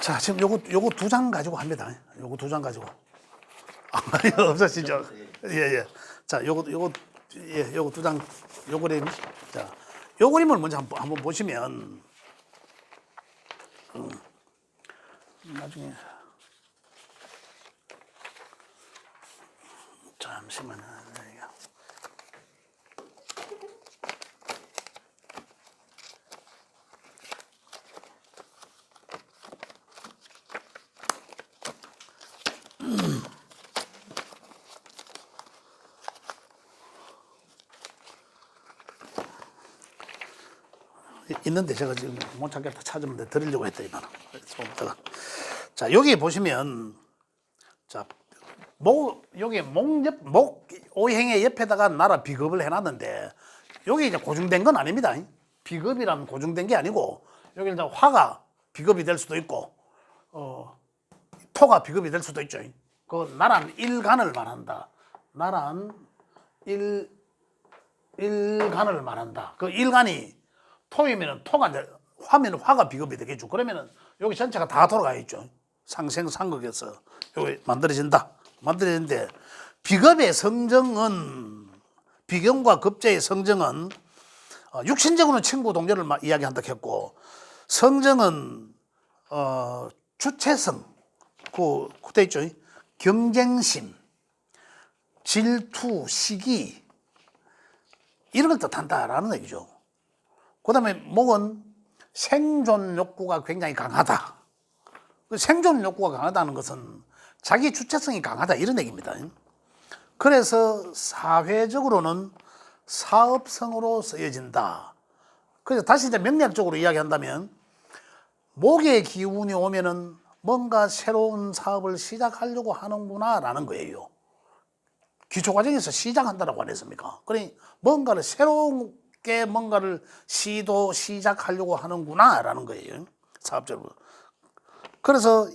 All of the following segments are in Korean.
자, 지금 요거 두 장 가지고 합니다. 요거 두 장 가지고. 이거 없어지죠? 예, 예. 자, 요거 두 장, 요 그림. 자, 요 그림을 먼저 한번 보시면, 나중에. 잠시만요. 있는데 제가 지금 못 찾겠다 찾으면 드리려고 했더니 자, 여기 보시면 자, 여기 목 오행의 옆에다가 나라 비급을 해놨는데 여기 이제 고정된 건 아닙니다. 비급이란 고정된 게 아니고 여기 이제 화가 비급이 될 수도 있고 토가 비급이 될 수도 있죠. 그 나란 일간을 말한다. 나란 일간을 말한다. 그 일간이 토이면은 토가 이제 화면 화가 비급이 되겠죠. 그러면은 여기 전체가 다 돌아가 있죠. 상생상극에서 여기 만들어진데 비급의 성정은 비견과 급제의 성정은 육신적으로는 친구 동료를 이야기한다 했고 성정은 주체성 그때 있죠. 경쟁심, 질투, 시기 이런 걸 뜻한다라는 얘기죠. 그 다음에 목은 생존 욕구가 굉장히 강하다. 생존 욕구가 강하다는 것은 자기 주체성이 강하다 이런 얘기입니다. 그래서 사회적으로는 사업성으로 쓰여진다. 그래서 다시 이제 명리학적으로 이야기한다면 목의 기운이 오면은 뭔가 새로운 사업을 시작하려고 하는구나 라는 거예요. 기초과정에서 시작한다라고 안 했습니까? 그러니 뭔가를 새롭게 뭔가를 시작하려고 하는구나 라는 거예요. 사업적으로. 그래서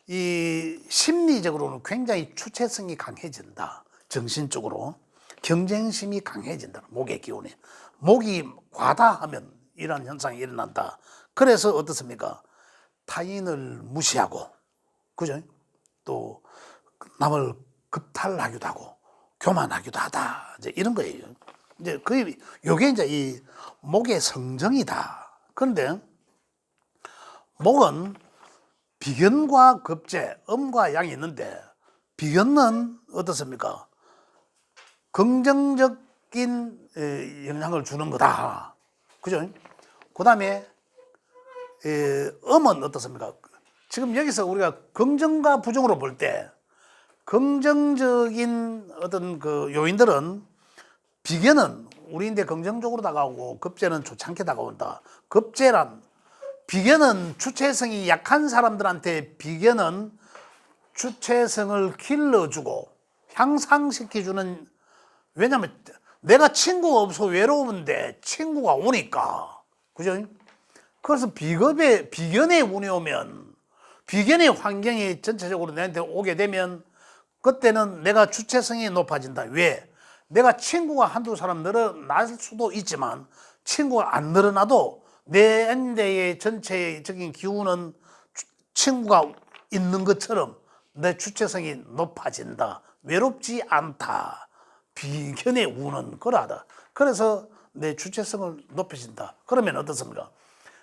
이 심리적으로는 굉장히 주체성이 강해진다. 정신적으로 경쟁심이 강해진다. 목의 기운이. 목이 과다하면 이런 현상이 일어난다. 그래서 어떻습니까? 타인을 무시하고, 그죠? 또 남을 급탈하기도 하고, 교만하기도 하다. 이제 이런 거예요. 이제 요게 이제 이 목의 성정이다. 그런데 목은 비견과 급제, 음과 양이 있는데 비견은 어떻습니까? 긍정적인 영향을 주는 거다. 그죠? 그 다음에 음은 어떻습니까? 지금 여기서 우리가 긍정과 부정으로 볼 때 긍정적인 어떤 그 요인들은 비견은 우리인데 긍정적으로 다가오고 급제는 좋지 않게 다가온다. 비견은 주체성이 약한 사람들한테 비견은 주체성을 길러주고 향상시켜주는, 왜냐면 내가 친구가 없어 외로운데 친구가 오니까, 그죠? 그래서 비견의 운이 오면, 비견의 환경이 전체적으로 내한테 오게 되면 그때는 내가 주체성이 높아진다. 왜? 내가 친구가 한두 사람 늘어날 수도 있지만 친구가 안 늘어나도 내 엔데의 전체적인 기운은 친구가 있는 것처럼 내 주체성이 높아진다. 외롭지 않다. 비견의 운은 그러하다. 그래서 내 주체성을 높여진다. 그러면 어떻습니까?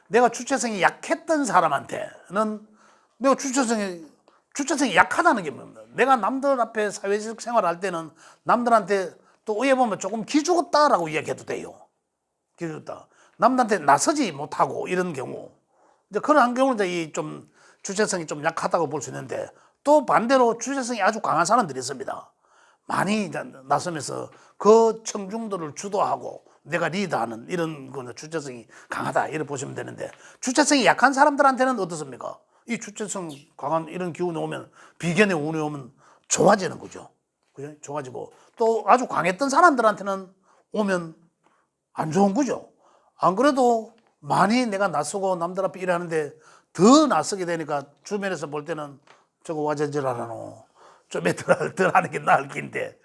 내가 주체성이 약했던 사람한테는 내가 주체성이 약하다는 게 뭡니까? 내가 남들 앞에 사회적 생활할 때는 남들한테 또 의에 보면 조금 기죽었다라고 이야기해도 돼요. 기죽었다. 남들한테 나서지 못하고 이런 경우. 이제 그런 경우는 이 좀 주체성이 좀 약하다고 볼 수 있는데 또 반대로 주체성이 아주 강한 사람들이 있습니다. 많이 나서면서 그 청중들을 주도하고 내가 리드하는 이런 거는 주체성이 강하다 이렇게 보시면 되는데 주체성이 약한 사람들한테는 어떻습니까? 이 주체성 강한 이런 기운이 오면 비견의 운이 오면 좋아지는 거죠. 그죠? 좋아지고 또 아주 강했던 사람들한테는 오면 안 좋은 거죠. 안 그래도 많이 내가 낯서고 남들 앞에 일하는데 더 낯서게 되니까 주변에서 볼 때는 저거 와전질하라노 좀 덜 하는 게 나을 긴데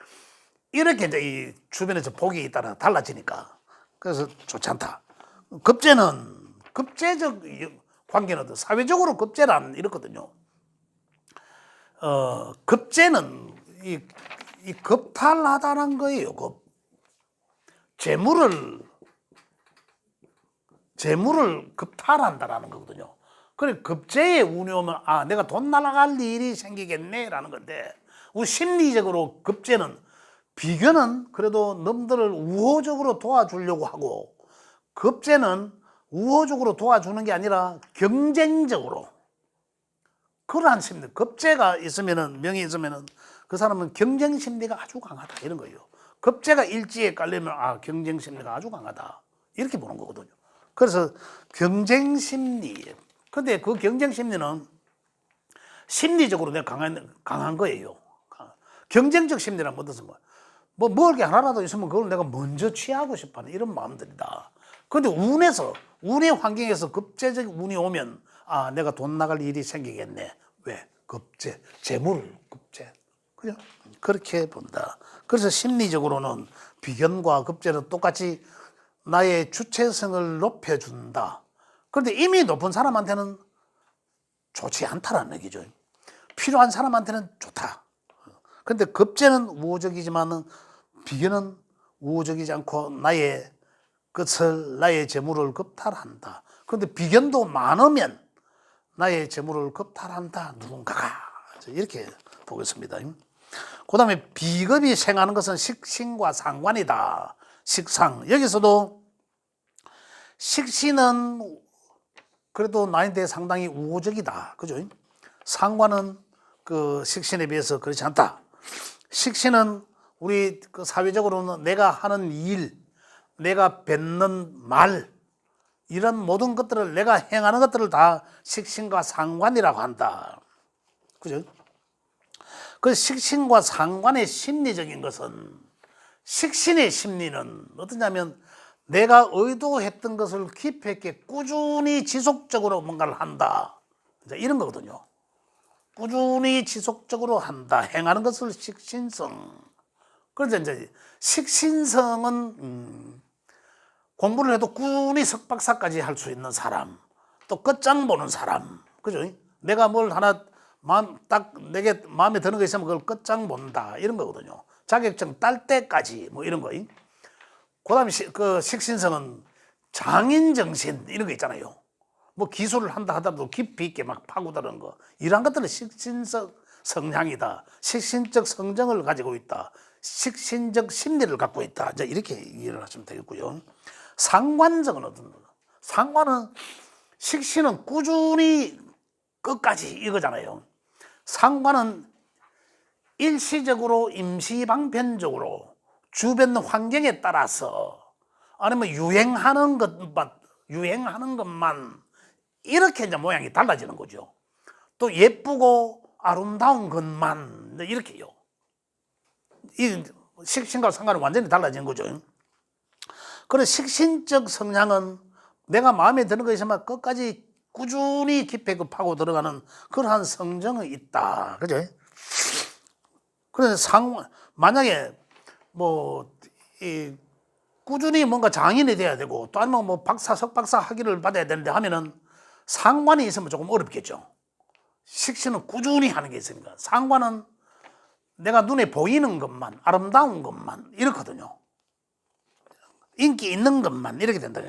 이렇게 이제 이 주변에서 보기에 따라 달라지니까 그래서 좋지 않다. 급제는 급제적 관계는 사회적으로 급제란 이렇거든요. 급제는 이 급탈하다는 거예요. 재물을 급탈한다라는 거거든요. 그래 급제에 운이 오면 내가 돈 날아갈 일이 생기겠네라는 건데, 우리 심리적으로 급제는 비견은 그래도 넘들을 우호적으로 도와주려고 하고, 급제는 우호적으로 도와주는 게 아니라 경쟁적으로, 그러한 심리, 급제가 있으면은, 명이 있으면은 그 사람은 경쟁 심리가 아주 강하다 이런 거예요. 급제가 일지에 깔리면 경쟁 심리가 아주 강하다 이렇게 보는 거거든요. 그래서 경쟁 심리, 근데 그 경쟁 심리는 심리적으로 내가 강한 거예요. 경쟁적 심리란 뭐든 뭐 먹을 게 하나라도 있으면 그걸 내가 먼저 취하고 싶어하는 이런 마음들이다. 그런데 운의 환경에서 급제적 운이 오면 내가 돈 나갈 일이 생기겠네. 왜? 급제, 재물급제. 그죠? 그렇게 본다. 그래서 심리적으로는 비견과 급제는 똑같이 나의 주체성을 높여준다. 그런데 이미 높은 사람한테는 좋지 않다라는 얘기죠. 필요한 사람한테는 좋다. 그런데 급제는 우호적이지만 비견은 우호적이지 않고 나의 것을, 나의 재물을 급탈한다. 그런데 비견도 많으면 나의 재물을 급탈한다, 누군가가. 이렇게 보겠습니다. 그 다음에 비급이 생하는 것은 식신과 상관이다. 식상. 여기서도 식신은 그래도 나한테 상당히 우호적이다. 그죠? 상관은 그 식신에 비해서 그렇지 않다. 식신은 우리 그 사회적으로는 내가 하는 일, 내가 뱉는 말, 이런 모든 것들을, 내가 행하는 것들을 다 식신과 상관이라고 한다. 그죠? 그 식신과 상관의 심리적인 것은, 식신의 심리는 어떠냐면 내가 의도했던 것을 깊이 있게 꾸준히 지속적으로 뭔가를 한다, 이런 거거든요. 꾸준히 지속적으로 한다, 행하는 것을 식신성. 그래서 이제 식신성은 공부를 해도 꾸준히 석박사까지 할 수 있는 사람, 또 끝장 보는 사람, 그죠? 내가 뭘 하나 내게 마음에 드는 거 있으면 그걸 끝장 본다, 이런 거거든요. 자격증 딸 때까지 뭐 이런 거. 그다음에 그 식신성은 장인정신 이런 거 있잖아요. 뭐 기술을 한다 하더라도 깊이 있게 막 파고드는 거, 이런 것들은 식신적 성향이다. 식신적 성정을 가지고 있다. 식신적 심리를 갖고 있다. 이제 이렇게 이해를 하시면 되겠고요. 상관적은 어떤 거? 상관은, 식신은 꾸준히 끝까지 이거잖아요. 상관은 일시적으로, 임시방편적으로 주변 환경에 따라서, 아니면 유행하는 것만 이렇게 이제 모양이 달라지는 거죠. 또 예쁘고 아름다운 것만 이렇게요. 이 식신과 상관은 완전히 달라지는 거죠. 그래서 식신적 성향은 내가 마음에 드는 거 있으면 끝까지 꾸준히 깊이 파고 들어가는 그러한 성정이 있다. 그죠? 그래서 만약에 꾸준히 뭔가 장인이 돼야 되고, 또 아니면 박사, 석박사 학위를 받아야 되는데 하면은 상관이 있으면 조금 어렵겠죠. 식신은 꾸준히 하는 게 있으니까. 상관은 내가 눈에 보이는 것만, 아름다운 것만 이렇거든요. 인기 있는 것만 이렇게 된다.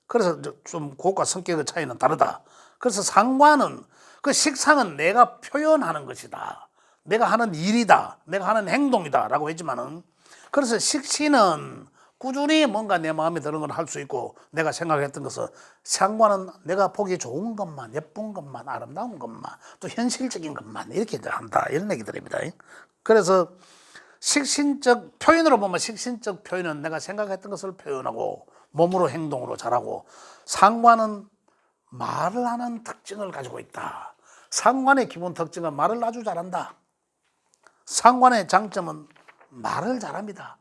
그래서 좀 그것과 성격의 차이는 다르다. 그래서 상관은, 그 식상은 내가 표현하는 것이다, 내가 하는 일이다, 내가 하는 행동이다 라고 했지만은, 그래서 식신은 꾸준히 뭔가 내 마음에 드는 걸 할 수 있고, 내가 생각했던 것은, 상관은 내가 보기 좋은 것만, 예쁜 것만, 아름다운 것만, 또 현실적인 것만 이렇게 한다, 이런 얘기들입니다. 그래서 식신적 표현으로 보면, 식신적 표현은 내가 생각했던 것을 표현하고 몸으로, 행동으로 잘하고, 상관은 말을 하는 특징을 가지고 있다. 상관의 기본 특징은 말을 아주 잘한다. 상관의 장점은 말을 잘합니다.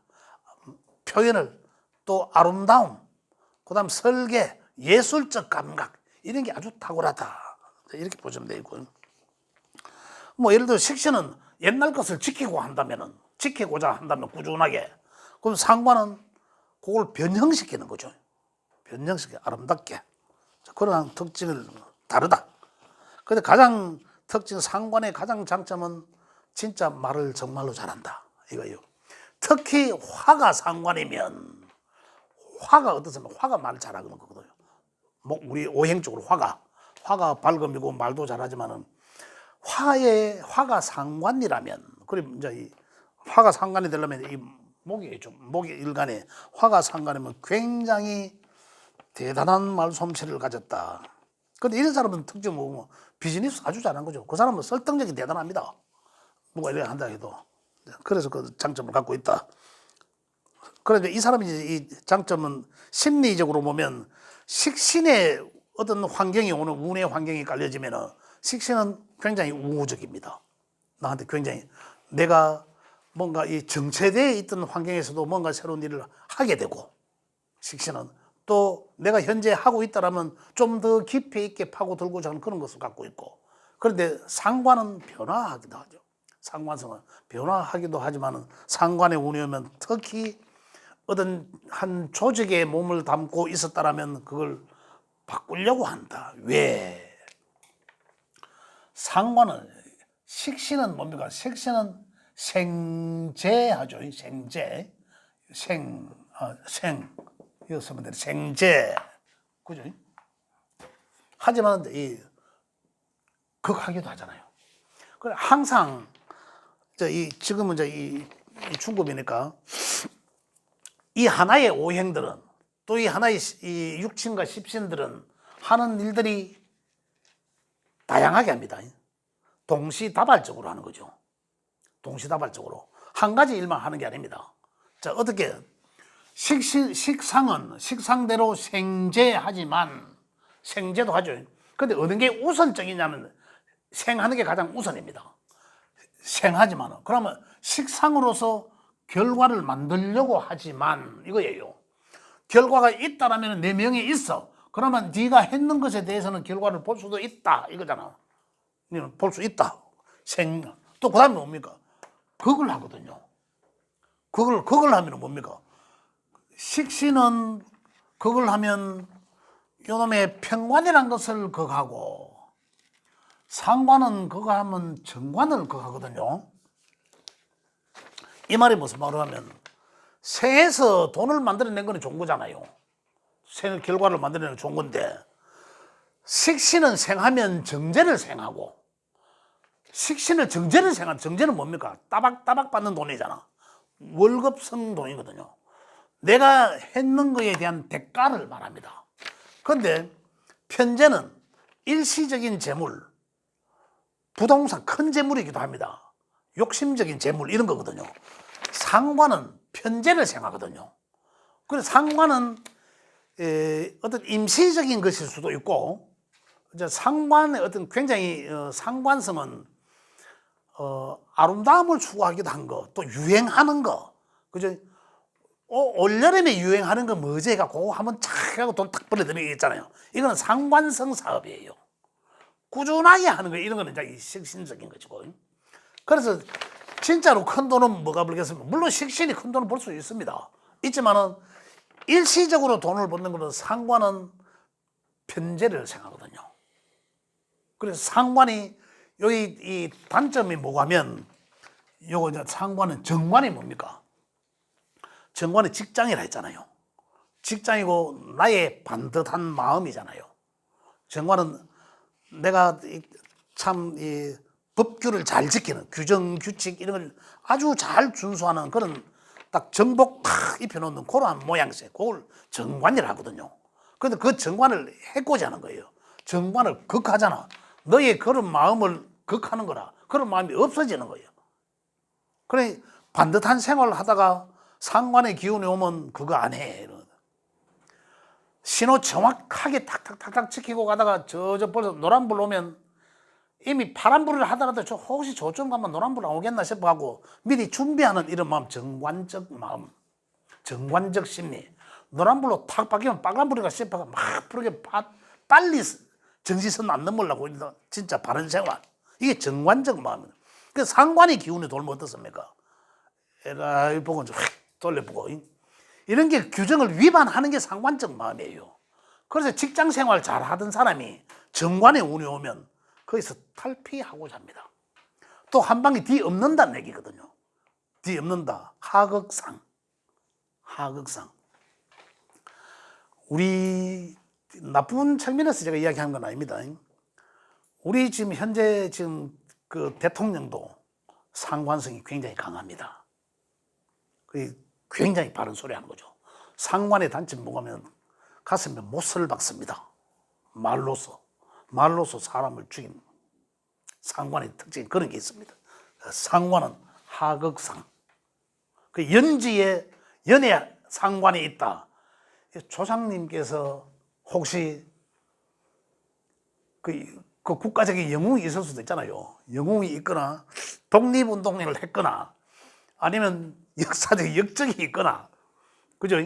표현을, 또 아름다움, 그 다음 설계, 예술적 감각, 이런 게 아주 탁월하다, 이렇게 보시면 되고, 예를 들어 식신은 옛날 것을 지키고자 한다면 꾸준하게, 그럼 상관은 그걸 변형시키는 거죠. 변형시켜 아름답게. 그러한 특징을 다르다. 근데 가장 특징 상관의 가장 장점은 진짜 말을 정말로 잘한다 이거예요. 특히 화가 상관이면 화가 어떻습니까? 화가 말을 잘하는 거거든요. 뭐 우리 오행적으로 화가 발금이고 말도 잘하지만은 화가 상관이라면 그럼 이제 이 화가 상관이 되려면 이 목이 일간에 화가 상관이면 굉장히 대단한 말솜씨를 가졌다. 근데 이런 사람은 특징 뭐고 비즈니스 아주 잘하는 거죠. 그 사람은 설득력이 대단합니다. 누가 이래 한다 해도. 그래서 그 장점을 갖고 있다. 그런데 이 사람이 이 장점은 심리적으로 보면 식신의 어떤 환경이 오는 운의 환경이 깔려지면은 식신은 굉장히 우호적입니다. 나한테 굉장히 내가 뭔가 이 정체되어 있던 환경에서도 뭔가 새로운 일을 하게 되고 식신은 또 내가 현재 하고 있다라면 좀 더 깊이 있게 파고들고자 하는 그런 것을 갖고 있고 그런데 상관은 변화하기도 하죠. 상관성은 변화하기도 하지만 상관의 운이 오면 특히 어떤 한 조직에 몸을 담고 있었다라면 그걸 바꾸려고 한다. 왜? 상관은 식신은 뭡니까? 식신은 생재하죠. 생재. 이거 쓰면 돼. 생재. 그죠? 하지만 이 극하기도 하잖아요. 그래 항상 지금은 이 중급이니까 이 하나의 오행들은 또 이 하나의 이 육신과 십신들은 하는 일들이 다양하게 합니다. 동시다발적으로 하는 거죠. 동시다발적으로 한 가지 일만 하는 게 아닙니다. 자, 어떻게 식상은 식상대로 생재하지만 생재도 하죠. 근데 어느 게 우선적이냐면 생하는 게 가장 우선입니다. 생하지만 그러면 식상으로서 결과를 만들려고 하지만 이거예요. 결과가 있다라면 내 명이 있어. 그러면 네가 했는 것에 대해서는 결과를 볼 수도 있다 이거잖아. 볼 수 있다. 또 그다음에 뭡니까? 극을 하거든요. 극을 하면 뭡니까? 식신은 극을 하면 요놈의 평관이라는 것을 극하고 상관은 극하면 정관을 극하거든요. 이 말이 무슨 말을 하면 생에서 돈을 만들어낸 건 좋은 거잖아요. 생 결과를 만들어내는 건 좋은 건데 식신은 생하면 정제를 생하고 식신을 정제를 생하는 정제는 뭡니까? 따박따박 받는 돈이잖아. 월급성 돈이거든요. 내가 했는 거에 대한 대가를 말합니다. 그런데 편재는 일시적인 재물, 부동산 큰 재물이기도 합니다. 욕심적인 재물 이런 거거든요. 상관은 편재를 생하거든요. 그래서 상관은 어떤 임시적인 것일 수도 있고 상관의 어떤 굉장히 상관성은 아름다움을 추구하기도 한 거, 또 유행하는 거, 그죠? 올여름에 유행하는 거 뭐지 해갖고 한번 착 하고 돈 탁 벌어들이는 게 있잖아요. 이거는 상관성 사업이에요. 꾸준하게 하는 거 이런 거는 이제 식신적인 것이고. 그래서 진짜로 큰 돈은 뭐가 벌겠습니까? 물론 식신이 큰 돈을 벌 수 있습니다. 있지만은 일시적으로 돈을 버는 거는 상관은 편재를 생각하거든요. 그래서 상관이 여기 이 단점이 뭐냐면 요거 이제 상관은 정관이 뭡니까? 정관이 직장이라 했잖아요. 직장이고 나의 반듯한 마음이잖아요. 정관은 내가 참 이 법규를 잘 지키는 규정 규칙 이런 걸 아주 잘 준수하는 그런 딱 정복 탁 입혀놓는 그러한 모양새 그걸 정관이라 하거든요. 그런데 그 정관을 해코지 하는 거예요. 정관을 극하잖아. 너의 그런 마음을 극하는 거라. 그런 마음이 없어지는 거예요. 그래 반듯한 생활을 하다가 상관의 기운이 오면 그거 안 해. 신호 정확하게 탁탁탁탁 지키고 가다가 저 벌써 노란불 오면 이미 파란불을 하더라도 혹시 저쪽 가면 노란불 나오겠나 싶어하고 미리 준비하는 이런 마음, 정관적 마음, 정관적 심리. 노란불로 탁 바뀌면 빨간불이가 싶어가 막 부르게 빨리 정지선 안 넘으려고 진짜 바른 생활. 이게 정관적 마음입니다. 그 상관의 기운이 돌면 어떻습니까? 에라이 보고 좀 돌려보고 이런 게 규정을 위반하는 게 상관적 마음이에요. 그래서 직장 생활 잘 하던 사람이 정관에 운이 오면 거기서 탈피하고자 합니다. 또 한 방에 뒤 없는다는 얘기거든요. 뒤 없는다. 하극상. 하극상. 우리 나쁜 측면에서 제가 이야기하는 건 아닙니다. 우리 지금 현재 지금 그 대통령도 상관성이 굉장히 강합니다. 굉장히 바른 소리 하는 거죠. 상관의 단점 뭐냐면 가슴에 못을 박습니다. 말로서 사람을 죽인 상관의 특징이 그런 게 있습니다. 상관은 하극상. 그 연지에 연애 상관이 있다. 조상님께서 혹시 그 국가적인 영웅이 있을 수도 있잖아요. 영웅이 있거나 독립운동을 했거나 아니면 역사적 역적이 있거나, 그죠?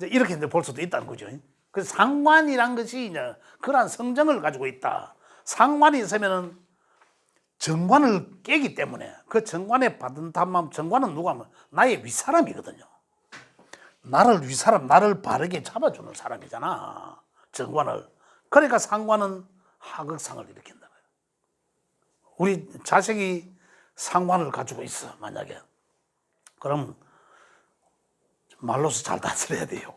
이렇게 이제 볼 수도 있다는 거죠. 그래서 상관이란 것이 이제 그러한 성정을 가지고 있다. 상관이 있으면은 정관을 깨기 때문에 그 정관에 받은 탐함, 정관은 누가 하면 나의 윗사람이거든요. 나를 바르게 잡아주는 사람이잖아. 정관을. 그러니까 상관은 하극상을 일으킨다. 우리 자식이 상관을 가지고 있어, 만약에. 그럼 말로서 잘 다스려야 돼요.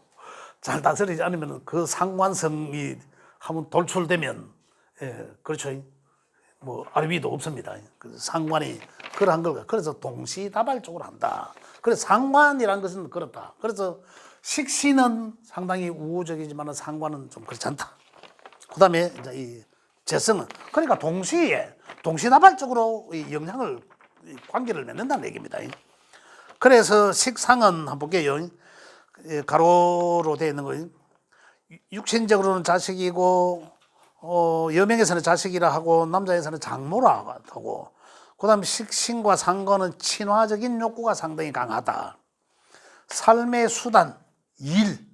잘 다스리지 않으면 그 상관성이 한번 돌출되면, 그렇죠. 뭐, 아르비도 없습니다. 상관이 그러한 걸, 그래서 동시다발적으로 한다. 그래서 상관이라는 것은 그렇다. 그래서 식신은 상당히 우호적이지만 상관은 좀 그렇지 않다. 그 다음에 이제 이 재성은, 그러니까 동시다발적으로 영향을, 관계를 맺는다는 얘기입니다. 그래서 식상은 한번 볼게요. 가로로 되어 있는 거예요. 육신적으로는 자식이고, 여명에서는 자식이라 하고, 남자에서는 장모라 하고, 그 다음에 식신과 상관은 친화적인 욕구가 상당히 강하다. 삶의 수단, 일,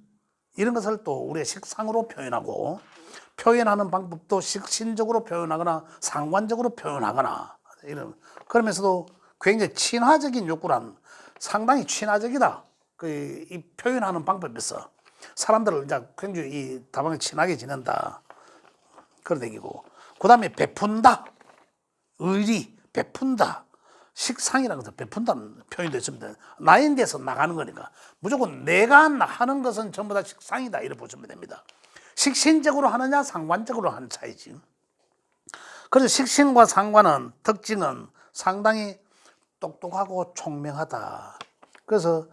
이런 것을 또 우리의 식상으로 표현하고, 표현하는 방법도 식신적으로 표현하거나 상관적으로 표현하거나, 그러면서도 굉장히 친화적인 욕구란 상당히 친화적이다. 이 표현하는 방법에서 사람들을 이제 굉장히 이 다방에 친하게 지낸다. 그런 얘기고. 그 다음에 베푼다. 의리, 베푼다. 식상이라는 것은 베푼다는 표현도 있습니다. 나인 데서 나가는 거니까. 무조건 내가 하는 것은 전부 다 식상이다. 이렇게 보시면 됩니다. 식신적으로 하느냐, 상관적으로 하는 차이지. 그래서 식신과 상관은 특징은 상당히 똑똑하고 총명하다. 그래서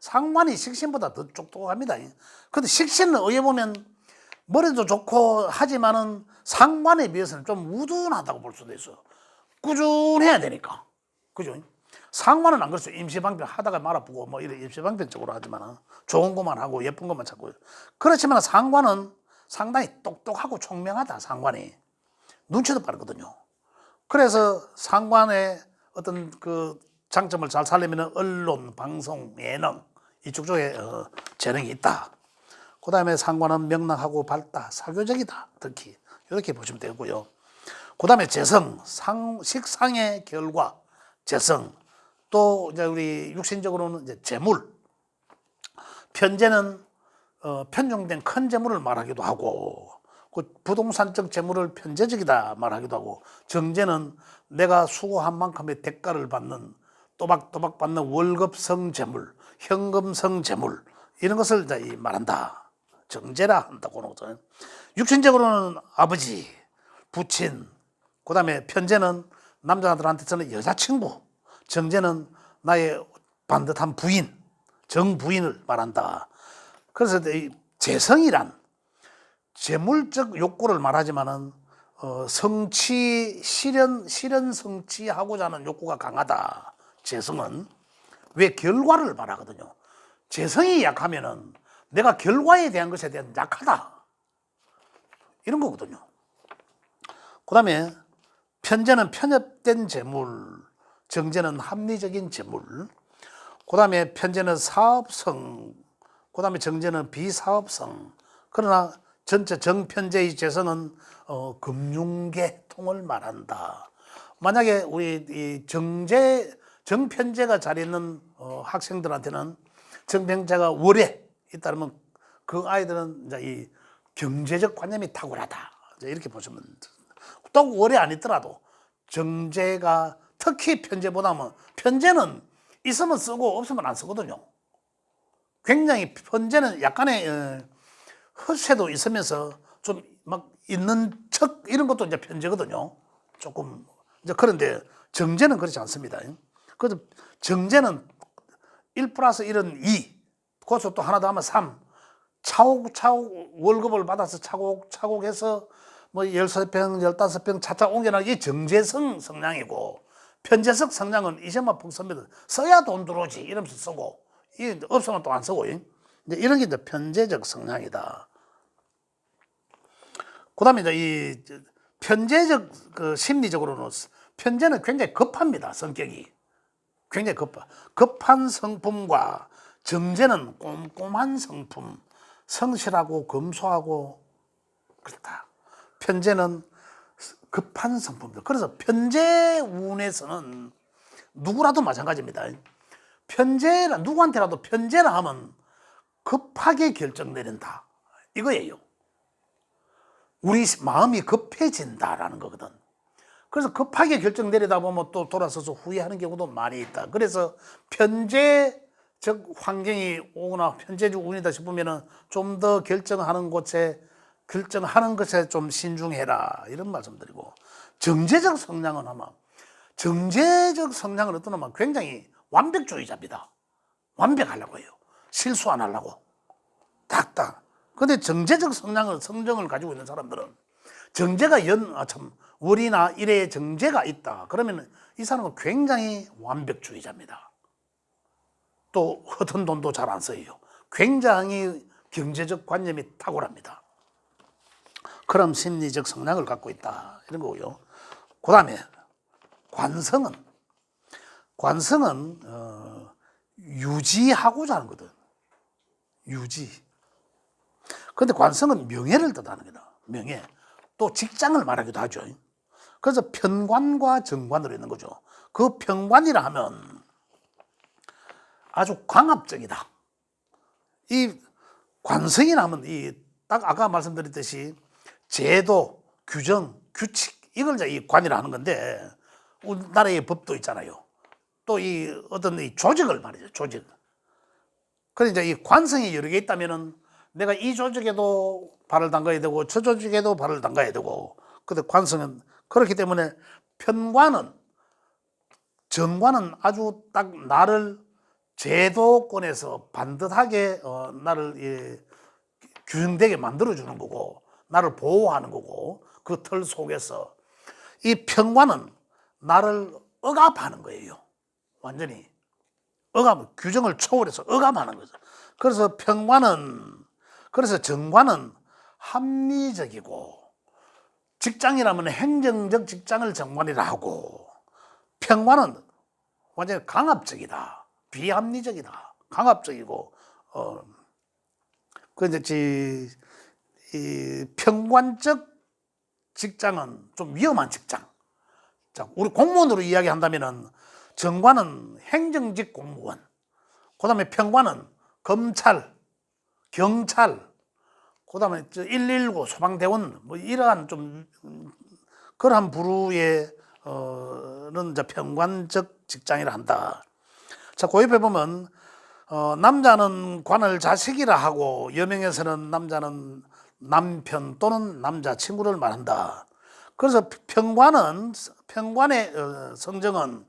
상관이 식신보다 더 똑똑합니다. 근데 식신은 어떻게 보면 머리도 좋고 하지만은 상관에 비해서는 좀 우둔하다고 볼 수도 있어. 꾸준해야 되니까. 그죠? 상관은 안 그렇죠. 임시방편 하다가 말아보고 뭐 이런 임시방편적으로 하지만 좋은 것만 하고 예쁜 것만 찾고. 그렇지만 상관은 상당히 똑똑하고 총명하다. 상관이. 눈치도 빠르거든요. 그래서 상관의 어떤 그 장점을 잘 살리면 언론, 방송, 예능 이쪽 쪽에 재능이 있다. 그 다음에 상관은 명랑하고 밝다, 사교적이다. 특히 이렇게 보시면 되고요. 그 다음에 재성, 식상의 결과, 재성. 또 이제 우리 육신적으로는 이제 재물. 편재는 편중된 큰 재물을 말하기도 하고, 그 부동산적 재물을 편재적이다 말하기도 하고, 정재는 내가 수고한 만큼의 대가를 받는 또박또박 받는 월급성 재물, 현금성 재물 이런 것을 이제 말한다. 정재라 한다고 하는 육신적으로는 아버지, 부친, 그 다음에 편재는 남자들한테서는 여자친구, 정재는 나의 반듯한 부인, 정부인을 말한다. 그래서 이 재성이란 재물적 욕구를 말하지만은 성취, 실현 성취하고자 하는 욕구가 강하다. 재성은 왜 결과를 말하거든요. 재성이 약하면은 내가 결과에 대한 것에 대한 약하다. 이런 거거든요. 그 다음에 편재는 편협된 재물, 정재는 합리적인 재물, 그 다음에 편재는 사업성, 그 다음에 정재는 비사업성. 그러나 전체 정편재의 재성은 금융계통을 말한다. 만약에 우리 이 정편재가 잘 있는 학생들한테는 정편재가 월에 있다면 그 아이들은 이제 이 경제적 관념이 탁월하다. 이제 이렇게 보시면 또 오래 안 있더라도 정제가 특히 편제보다는 편제는 있으면 쓰고 없으면 안 쓰거든요. 굉장히 편제는 약간의 허세도 있으면서 좀 막 있는 척 이런 것도 이제 편제거든요. 조금 이제 그런데 정제는 그렇지 않습니다. 그래서 정제는 1 플러스 1은 2, 거기서 또 하나 더 하면 3. 차곡차곡 월급을 받아서 차곡차곡 해서 뭐 13평, 15평 차차 옮겨나가는 이 정제성 성향이고, 편제성 성향은 이제만 펑 씁니다. 써야 돈 들어오지 이러면서 쓰고, 이 없으면 또 안 쓰고, 이제 이런 게 이제 편제적 성향이다. 그 다음에 이제 이 편제적 그 심리적으로는 편제는 굉장히 급합니다. 성격이. 굉장히 급한 성품과 정제는 꼼꼼한 성품, 성실하고 검소하고 그렇다. 편제는 급한 성품입니다. 그래서 편제운에서는 누구라도 마찬가지입니다. 편제라, 누구한테라도 편제라 하면 급하게 결정 내린다. 이거예요. 우리 마음이 급해진다라는 거거든. 그래서 급하게 결정 내리다 보면 또 돌아서서 후회하는 경우도 많이 있다. 그래서 편제적 환경이 오거나 편제적 운이다 싶으면은 좀 더 결정하는 것에 좀 신중해라. 이런 말씀드리고, 정제적 성향은 어떤 놈은 굉장히 완벽주의자입니다. 완벽하려고 해요. 실수 안 하려고. 딱딱. 근데 정제적 성정을 가지고 있는 사람들은 정제가 월이나 일에 정제가 있다. 그러면 이 사람은 굉장히 완벽주의자입니다. 또 허튼 돈도 잘 안 써요. 굉장히 경제적 관념이 탁월합니다. 그럼 심리적 성향을 갖고 있다. 이런 거고요. 그 다음에 관성은 유지하고자 하는 거거든. 유지. 근데 관성은 명예를 뜻하는 거다. 명예. 또 직장을 말하기도 하죠. 그래서 편관과 정관으로 있는 거죠. 그 편관이라 하면 아주 광합적이다. 이 관성이라 하면 딱 아까 말씀드렸듯이 제도, 규정, 규칙, 이걸 이제 이 관이라 하는 건데, 우리나라의 법도 있잖아요. 또 어떤 조직을 말이죠. 조직. 그래서 이제 이 관성이 여러 개 있다면은 내가 이 조직에도 발을 담가야 되고 저 조직에도 발을 담가야 되고, 근데 관성은 그렇기 때문에 정관은 아주 딱 나를 제도권에서 반듯하게 나를 균형되게 만들어주는 거고, 나를 보호하는 거고, 그 틀 속에서 이 편관은 나를 억압하는 거예요. 완전히 규정을 초월해서 억압하는 거죠. 그래서 정관은 합리적이고, 직장이라면 행정적 직장을 정관이라 하고, 편관은 완전히 강압적이다. 비합리적이다. 강압적이고, 이 편관적 직장은 좀 위험한 직장. 자, 우리 공무원으로 이야기한다면은 정관은 행정직 공무원, 그 다음에 편관은 검찰, 경찰, 그 다음에 119 소방대원, 뭐 이러한 좀 그러한 부류의 이제 편관적 직장이라 한다. 자, 그 옆에 보면 남자는 관을 자식이라 하고, 여명에서는 남자는 남편 또는 남자친구를 말한다. 그래서 편관의 성정은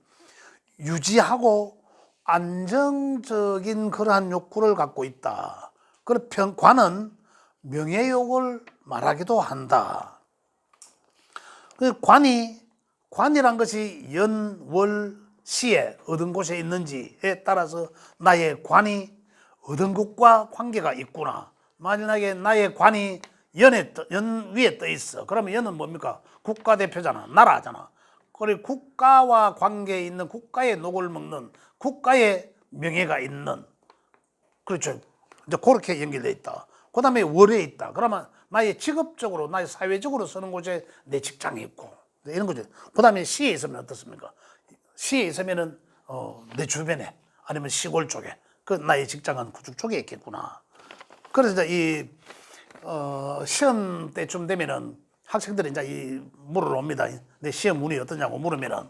유지하고 안정적인 그러한 욕구를 갖고 있다. 그리고 관은 명예욕을 말하기도 한다. 관이란 것이 연, 월, 시에 어떤 곳에 있는지에 따라서 나의 관이 어떤 것과 관계가 있구나. 만약에 나의 관이 연 위에 떠 있어. 그러면 연은 뭡니까? 국가대표잖아. 나라잖아. 그리고 국가와 관계에 있는, 국가의 녹을 먹는, 국가의 명예가 있는, 그렇죠. 이제 그렇게 연결되어 있다. 그 다음에 월에 있다. 그러면 나의 직업적으로, 나의 사회적으로 쓰는 곳에 내 직장이 있고, 이런 거죠. 그 다음에 시에 있으면 어떻습니까? 시에 있으면은 내 주변에, 아니면 시골 쪽에, 그 나의 직장은 그쪽 쪽에 있겠구나. 그래서 이제 시험 때쯤 되면은 학생들이 이제 물으러 옵니다. 내 시험 운이 어떠냐고 물으면은,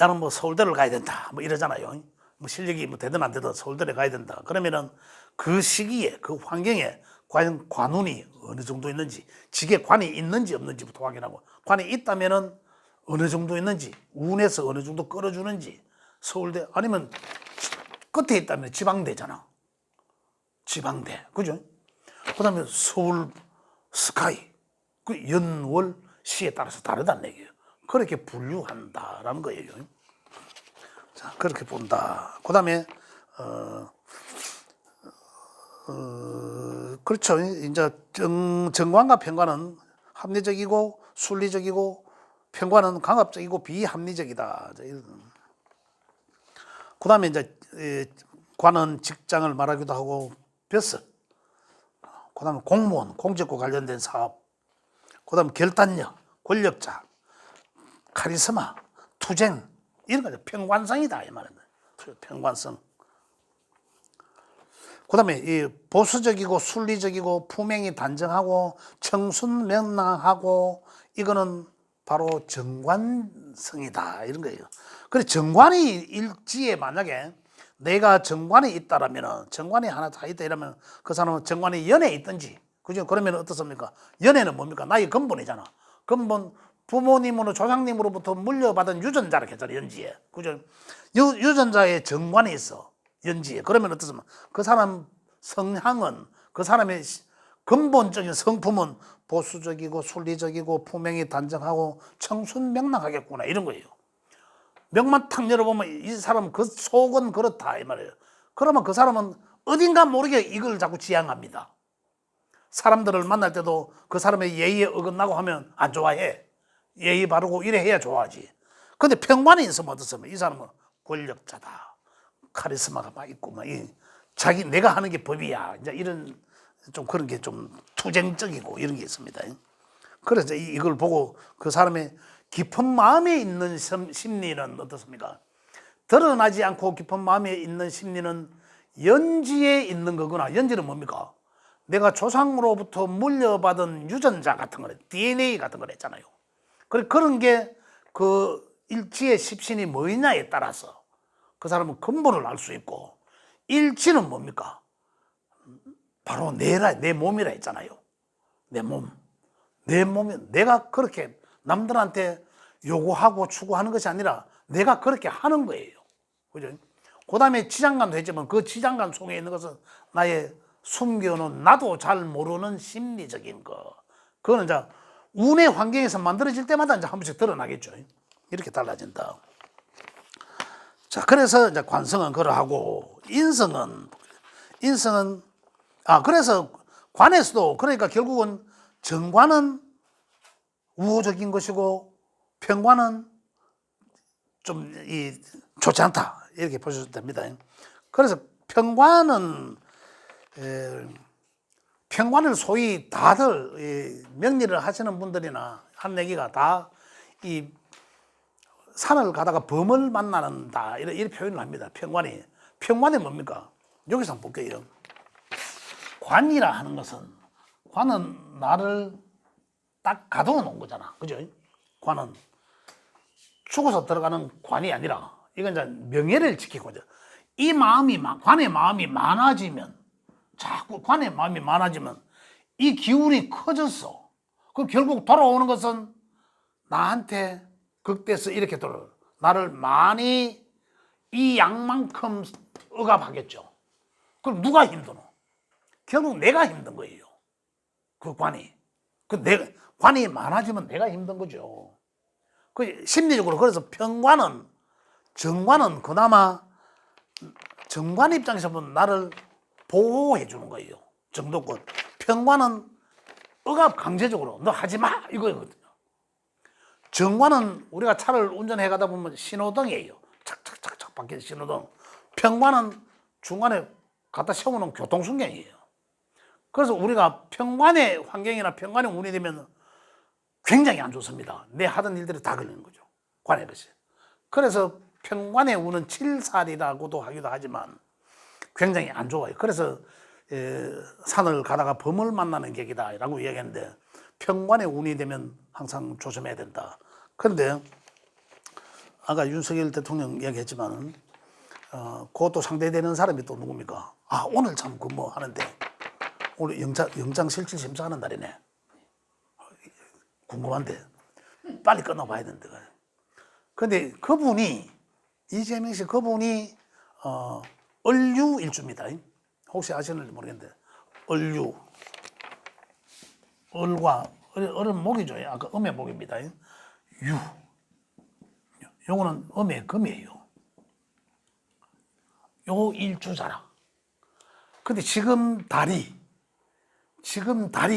야는 뭐 서울대를 가야 된다 뭐 이러잖아요. 뭐 실력이 뭐 되든 안 되든 서울대를 가야 된다. 그러면은 그 시기에 그 환경에 과연 관운이 어느 정도 있는지, 직에 관이 있는지 없는지부터 확인하고, 관이 있다면은 어느 정도 있는지, 운에서 어느 정도 끌어주는지, 서울대 아니면 끝에 있다면 지방대잖아. 지방대, 그죠? 그다음에 서울 스카이, 그 연월 시에 따라서 다르다는 얘기예요. 그렇게 분류한다라는 거예요. 자, 그렇게 본다. 그다음에 그렇죠. 이제 정관과 편관은 합리적이고 순리적이고, 편관은 강압적이고 비합리적이다. 그다음에 이제 관은 직장을 말하기도 하고, 벼슬, 그다음에 공무원, 공직과 관련된 사업, 그다음에 결단력, 권력자, 카리스마, 투쟁, 이런 거죠. 평관성이다 이 말입니다. 평관성. 그다음에 이 보수적이고 순리적이고 품행이 단정하고 청순명랑하고, 이거는 바로 정관성이다 이런 거예요. 그래, 정관이 일지에 만약에 내가 정관이 있다라면, 정관이 하나 다 있다 이러면 그 사람은 정관이 연에 있든지, 그죠? 그러면 어떻습니까? 연에는 뭡니까? 나의 근본이잖아. 근본, 부모님으로 조상님으로부터 물려받은 유전자라 했잖아, 연지에. 그죠? 유전자에 정관이 있어, 연지에. 그러면 어떻습니까? 그 사람 성향은, 그 사람의 근본적인 성품은 보수적이고 순리적이고 품행이 단정하고 청순명랑하겠구나 이런 거예요. 명만 탁 열어보면 이 사람 그 속은 그렇다 이 말이에요. 그러면 그 사람은 어딘가 모르게 이걸 자꾸 지향합니다. 사람들을 만날 때도 그 사람의 예의에 어긋나고 하면 안 좋아해. 예의 바르고 이래 해야 좋아하지. 근데 평관이 있으면 어떻습니까? 이 사람은 권력자다, 카리스마가 막 있고 막 자기 내가 하는 게 법이야, 이제 이런 좀 그런 게 좀 투쟁적이고 이런 게 있습니다. 그래서 이걸 보고 그 사람의 깊은 마음에 있는 심리는 어떻습니까? 드러나지 않고 깊은 마음에 있는 심리는 연지에 있는 거구나. 연지는 뭡니까? 내가 조상으로부터 물려받은 유전자 같은 거래, DNA 같은 걸 했잖아요. 그런 게 그 일지의 십신이 뭐냐에 따라서 그 사람은 근본을 알 수 있고, 일지는 뭡니까? 바로 내 몸이라 했잖아요. 내 몸. 내 몸이 내가 그렇게 남들한테 요구하고 추구하는 것이 아니라 내가 그렇게 하는 거예요. 그죠? 그 다음에 지장간도 했지만 그 지장간 속에 있는 것은 나의 숨겨놓은 나도 잘 모르는 심리적인 거. 그거는 이제 운의 환경에서 만들어질 때마다 이제 한 번씩 드러나겠죠. 이렇게 달라진다. 자, 그래서 이제 관성은 그러하고, 인성은, 그래서 관에서도, 그러니까 결국은 정관은 우호적인 것이고, 편관은 좀 좋지 않다. 이렇게 보셔도 됩니다. 그래서 편관은, 편관을 소위 다들 명리를 하시는 분들이나 한 얘기가 다 이 산을 가다가 범을 만나는다, 이런 표현을 합니다. 편관이 뭡니까? 여기서 한번 볼게요. 관이라 하는 것은, 관은 나를 딱 가둬 놓은 거잖아. 그죠? 관은 죽어서 들어가는 관이 아니라, 이건 이제 명예를 지키고, 이 마음이, 관의 마음이 많아지면, 자꾸 관의 마음이 많아지면 이 기운이 커졌어. 그럼 결국 돌아오는 것은 나한테 극대서 이렇게 돌아요. 나를 많이 이 양만큼 억압하겠죠. 그럼 누가 힘드노? 결국 내가 힘든 거예요. 그 관이. 관이 많아지면 내가 힘든 거죠. 그 심리적으로. 그래서 정관은 그나마 정관 입장에서 보면 나를 보호해 주는 거예요. 정도껏. 편관은 억압 강제적으로 너 하지 마 이거거든요. 정관은 우리가 차를 운전해 가다 보면 신호등이에요. 착착착착 바뀌는 신호등. 편관은 중간에 갖다 세우는 교통순경이에요. 그래서 우리가 편관의 환경이나 편관의 운이 되면 굉장히 안 좋습니다. 내 하던 일들이 다 걸리는 거죠. 관의 것이. 그래서 편관의 운은 칠살이라고도 하기도 하지만 굉장히 안 좋아요. 그래서 산을 가다가 범을 만나는 객이다라고 이야기했는데 평관의 운이 되면 항상 조심해야 된다. 그런데 아까 윤석열 대통령 이야기했지만 그것도 상대되는 사람이 또 누굽니까? 아, 오늘 참 그 뭐 하는데 오늘 영장실질심사하는 날이네. 궁금한데 빨리 끝나봐야 되는데. 근데 그분이 이재명 씨 그분이 을류 일주입니다. 혹시 아시는지 모르겠는데 을류 을과 을은 목이죠. 아까 음의 목입니다. 유 요거는 음의 금이에요. 요 일주잖아. 근데 지금 달이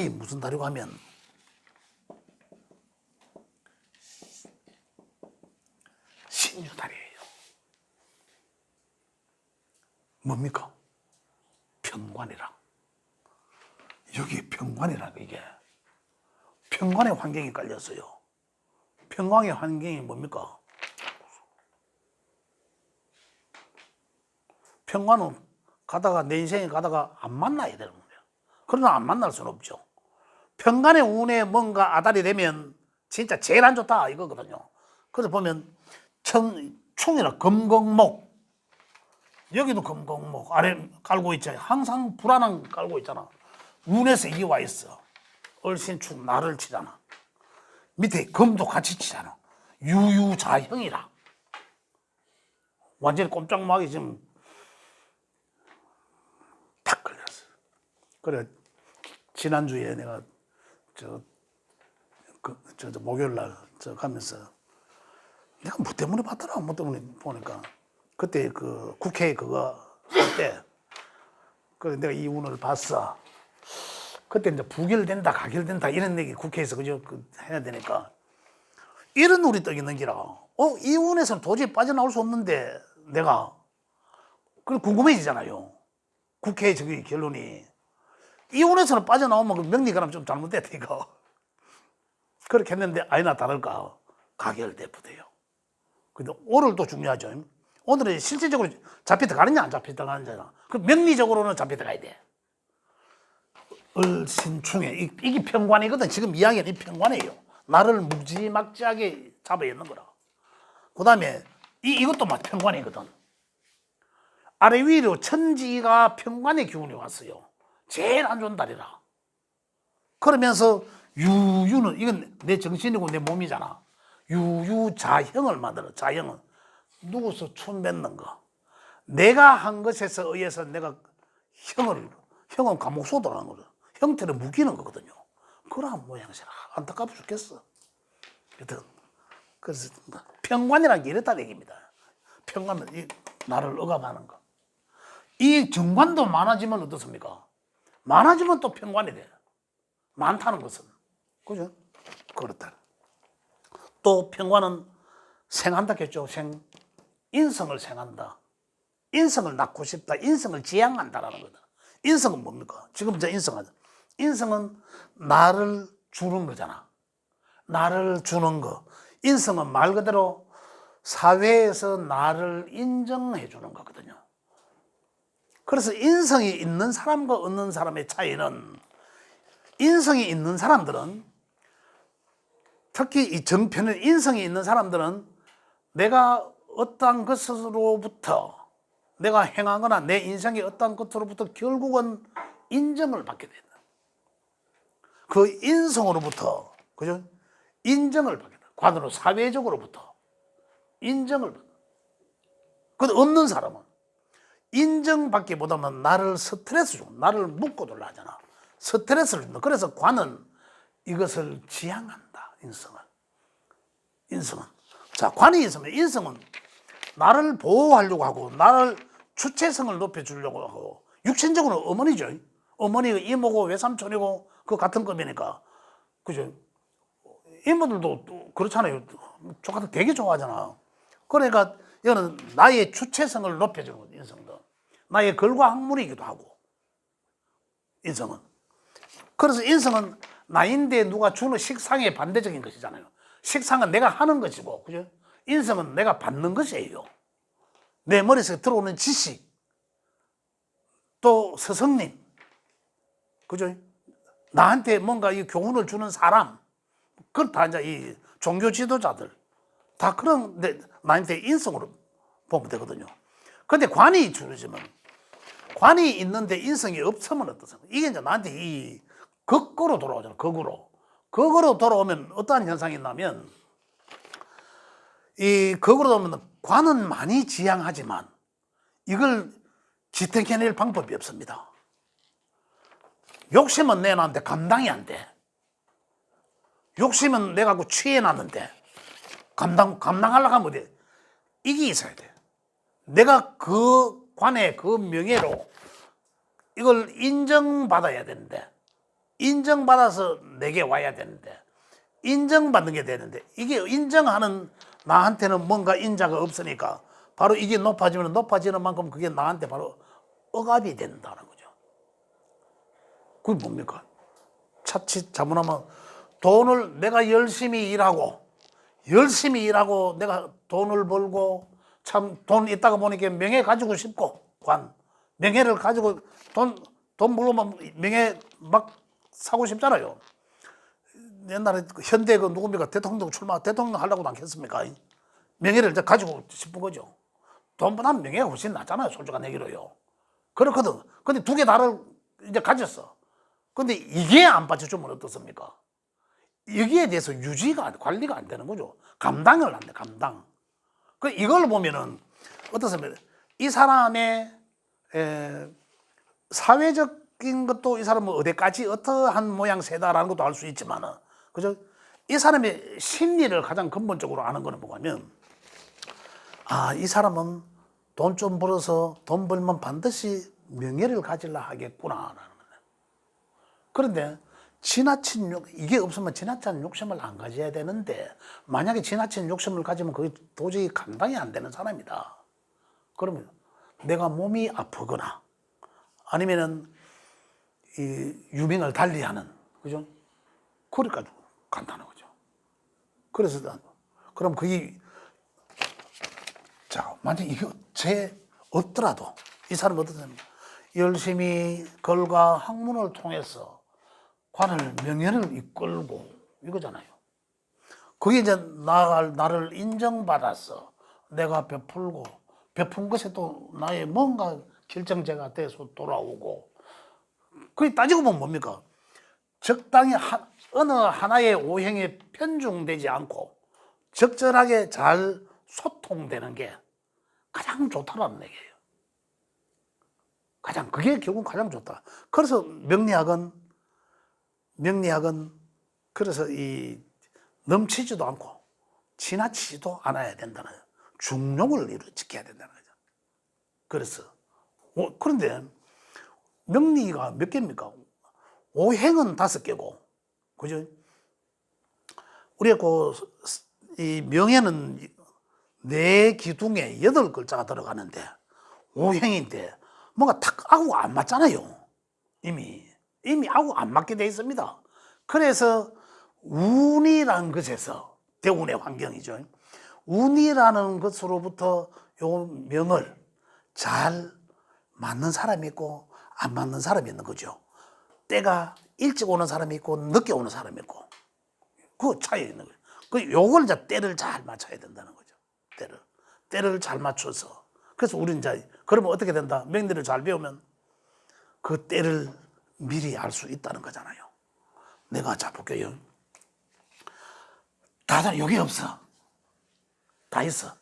무슨 달이고 하면 신유달이에요. 뭡니까? 평관이라. 여기 평관이라고 이게. 평관의 환경이 깔렸어요. 평관의 환경이 뭡니까? 평관은 가다가 내 인생에 가다가 안 만나야 되는 거예요. 그러나 안 만날 수는 없죠. 평관의 운에 뭔가 아달이 되면 진짜 제일 안 좋다 이거거든요. 그래서 보면 충이라 금공목 여기도 금공목 아래 깔고 있잖아요. 항상 불안한 깔고 있잖아. 운에서 이게 와 있어. 을신축 나를 치잖아. 밑에 금도 같이 치잖아. 유유자형이라. 완전히 꼼짝마하게 지금 탁 걸렸어. 그래 지난주에 내가 목요일 날 가면서 내가 뭐 때문에 봤더라. 뭐 때문에 보니까 그때 그 국회 그거 할 때 그래 내가 이 운을 봤어. 그때 이제 부결된다 가결된다 이런 얘기 국회에서 그저 해야 되니까 이런 운이 떠 있는 기라. 이 운에서는 도저히 빠져나올 수 없는데 내가 그 궁금해지잖아요. 국회의 저기 결론이 이 운에서는 빠져나오면 그 명리가람 좀 잘못됐다 이거. 그렇게 했는데 아니나 다를까 가결돼버려요. 근데 오늘도 중요하죠. 오늘은 실질적으로 잡혀 들어가느냐 안 잡혀 들어가느냐. 그 명리적으로는 잡혀 들어가야 돼. 을신충에 이게 평관이거든. 지금 이야기는 이 평관이에요. 나를 무지막지하게 잡아 있는 거라. 그 다음에 이것도 막 평관이거든. 아래 위로 천지가 평관의 기운이 왔어요. 제일 안 좋은 달이라. 그러면서 유유는 이건 내 정신이고 내 몸이잖아. 유유자형을 만들어. 자형은 누구서 춤 뱉는 거. 내가 한 것에서 의해서 내가 형은 감옥 소도라는 거죠. 형태를 무기는 거거든요. 그러한 모양새라 안타까워 죽겠어. 그래서 평관이라는 게 이랬다는 얘기입니다. 평관은 나를 억압하는 거. 이 정관도 많아지면 어떻습니까? 많아지면 또 평관이 돼. 많다는 것은. 그죠? 그렇다. 또 평관은 생한다 했죠. 인성을 생한다. 인성을 낳고 싶다. 인성을 지향한다라는 거다. 인성은 뭡니까? 지금 저 인성은 나를 주는 거잖아. 나를 주는 거. 인성은 말 그대로 사회에서 나를 인정해 주는 거거든요. 그래서 인성이 있는 사람과 없는 사람의 차이는 인성이 있는 사람들은 특히 이 정편의 인성이 있는 사람들은 내가 어떠한 것으로부터 내가 행하거나 내 인생의 어떠한 것으로부터 결국은 인정을 받게 된다. 그 인성으로부터 그죠? 인정을 받게 된다. 관으로 사회적으로부터 인정을 받는다. 근데 없는 사람은 인정받기보다는 나를 스트레스 주고 나를 묶고 돌라 하잖아. 스트레스를 준다. 그래서 관은 이것을 지향한다. 인성은. 자, 관이 있으면 인성은 나를 보호하려고 하고 나를 주체성을 높여주려고 하고 육신적으로 어머니죠. 어머니가 이모고 외삼촌이고 그 같은 급이니까. 그죠? 이모들도 또 그렇잖아요. 조카들 되게 좋아하잖아. 그러니까 이거는 나의 주체성을 높여주는 거죠. 인성도. 나의 걸과학물이기도 하고. 인성은. 그래서 인성은 나인데 누가 주는 식상의 반대적인 것이잖아요. 식상은 내가 하는 것이고, 그죠? 인성은 내가 받는 것이에요. 내 머릿속에 들어오는 지식, 또 스승님, 그죠? 나한테 뭔가 이 교훈을 주는 사람, 그걸 다 이제 이 종교 지도자들, 다 그런 나한테 인성으로 보면 되거든요. 근데 관이 주어지면, 관이 있는데 인성이 없으면 어떻습니까? 이게 이제 나한테 이 극으로 돌아오잖아요. 극으로 돌아오면 어떠한 현상이 있냐면, 이 극으로 돌아오면 관은 많이 지향하지만 이걸 지탱해낼 방법이 없습니다. 욕심은 내놨는데 감당이 안 돼. 욕심은 내가 취해놨는데 감당하려고 하면 어디 이게 있어야 돼. 내가 그 관의 그 명예로 이걸 인정받아야 되는데, 인정받아서 내게 와야 되는데, 인정받는 게 되는데, 이게 인정하는 나한테는 뭔가 인자가 없으니까 바로 이게 높아지면 높아지는 만큼 그게 나한테 바로 억압이 된다는 거죠. 그게 뭡니까? 차치 자문하면 돈을 내가 열심히 일하고 내가 돈을 벌고 참 돈 있다가 보니까 명예 가지고 싶고 명예를 가지고 돈 벌면 명예 막 사고 싶잖아요. 옛날에 현대 그 누굽니까? 대통령 하려고도 않겠습니까? 명예를 이제 가지고 싶은 거죠. 돈보다는 명예가 훨씬 낫잖아요. 솔직한 얘기로요. 그렇거든. 근데 두 개 다를 이제 가졌어. 근데 이게 안 빠져주면 어떻습니까? 여기에 대해서 관리가 안 되는 거죠. 감당을 안 돼, 감당. 이걸 보면은 어떻습니까? 이 사람의 사회적인 것도 이 사람은 어디까지 어떠한 모양새다라는 것도 알 수 있지만은, 그죠? 이 사람의 심리를 가장 근본적으로 아는 거는 뭐냐면, 이 사람은 돈 좀 벌어서 돈 벌면 반드시 명예를 가지려 하겠구나라는 거예요. 그런데 이게 없으면 지나친 욕심을 안 가져야 되는데, 만약에 지나친 욕심을 가지면 그게 도저히 감당이 안 되는 사람이다. 그러면 내가 몸이 아프거나 아니면은 이 유명을 달리하는, 그죠? 그러니까 간다는 거죠. 그래서 그럼 그게 만약 이게 없더라도 이 사람은 어떻습니까? 열심히 글과 학문을 통해서 관을 명예를 이끌고 이거잖아요. 그게 이제 나를 인정받아서 내가 베푼 것에 또 나의 뭔가 결정체가 돼서 돌아오고, 그게 따지고 보면 뭡니까? 적당히 어느 하나의 오행에 편중되지 않고 적절하게 잘 소통되는 게 가장 좋다라는 얘기예요. 그게 결국 가장 좋다. 그래서 명리학은 그래서 이 넘치지도 않고 지나치지도 않아야 된다는 중용을 지켜야 된다는 거죠. 그래서 그런데 명리가 몇 개입니까? 오행은 5개고, 그죠? 우리가 이 명예는 4기둥에 8글자가 들어가는데 오행인데 뭔가 탁 하고 안 맞잖아요. 이미 하고 안 맞게 돼 있습니다. 그래서 운이라는 것에서, 대운의 환경이죠. 운이라는 것으로부터 요 명을 잘 맞는 사람이 있고 안 맞는 사람이 있는 거죠. 때가 일찍 오는 사람이 있고 늦게 오는 사람이 있고, 그 차이 있는 거예요. 요걸 이제 때를 잘 맞춰야 된다는 거죠. 때를 잘 맞춰서. 그래서 우리는 이제 그러면 어떻게 된다? 명리를 잘 배우면 그 때를 미리 알 수 있다는 거잖아요. 내가 자 볼게요. 다들 여기 없어. 다 있어.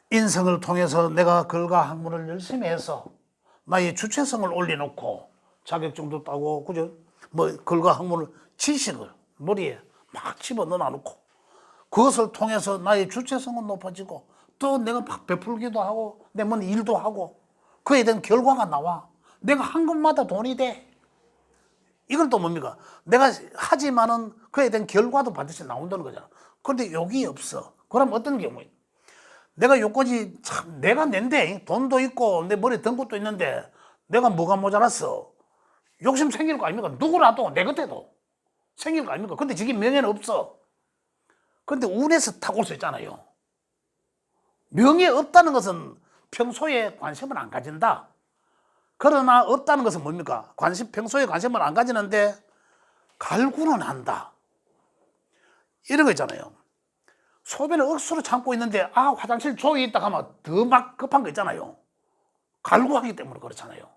인성을 통해서 내가 글과 학문을 열심히 해서 나의 주체성을 올려놓고 자격증도 따고, 그죠? 글과 학문을, 지식을 머리에 막 집어넣어 놓고 그것을 통해서 나의 주체성은 높아지고 또 내가 막 베풀기도 하고 내 일도 하고 그에 대한 결과가 나와. 내가 한 것마다 돈이 돼. 이건 또 뭡니까? 내가 하지만은 그에 대한 결과도 반드시 나온다는 거잖아. 그런데 여기 없어. 그럼 어떤 경우에 내가 요까지 참 내가 낸데 돈도 있고 내 머리에 든 것도 있는데 내가 뭐가 모자랐어? 욕심 생길 거 아닙니까? 누구라도 내 곁에도 생길 거 아닙니까? 근데 지금 명예는 없어. 근데 운에서 타고 올 수 있잖아요. 명예 없다는 것은 평소에 관심을 안 가진다. 그러나 없다는 것은 뭡니까? 평소에 관심을 안 가지는데 갈구는 한다. 이런 거 있잖아요. 소변을 억수로 참고 있는데 화장실 조이 있다 하면 더 막 급한 거 있잖아요. 갈구하기 때문에 그렇잖아요.